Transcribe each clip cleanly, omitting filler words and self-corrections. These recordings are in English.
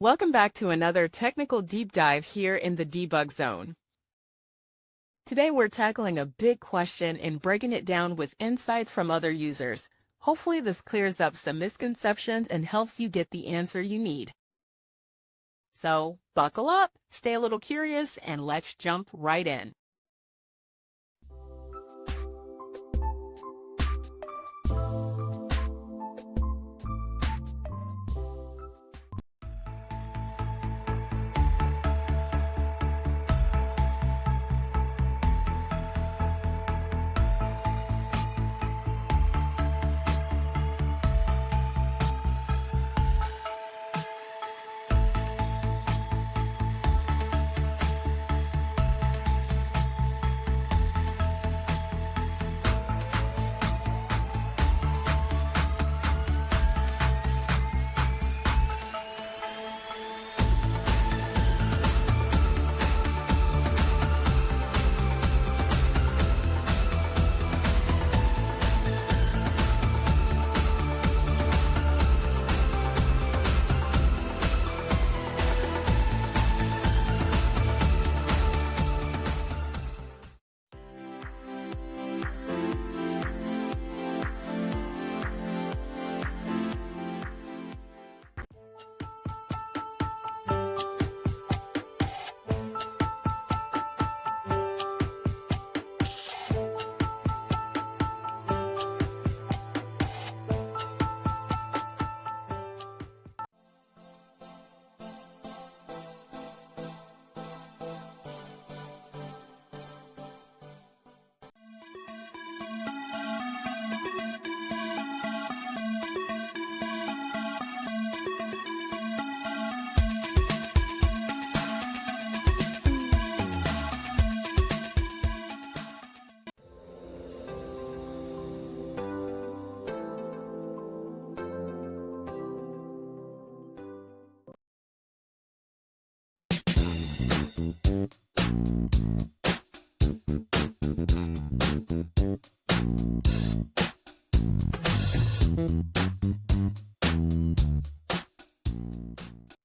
Welcome back to another technical deep dive here in the debug zone. Today we're tackling a big question and breaking it down with insights from other users. Hopefully this clears up some misconceptions and helps you get the answer you need. So buckle up, stay a little curious, and let's jump right in.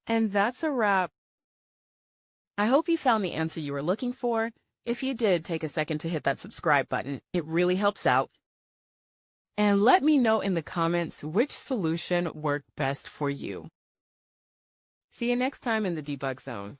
And that's a wrap. I hope you found the answer you were looking for. If you did, take a second to hit that subscribe button. It really helps out. And let me know in the comments which solution worked best for you. See you next time in the debug zone.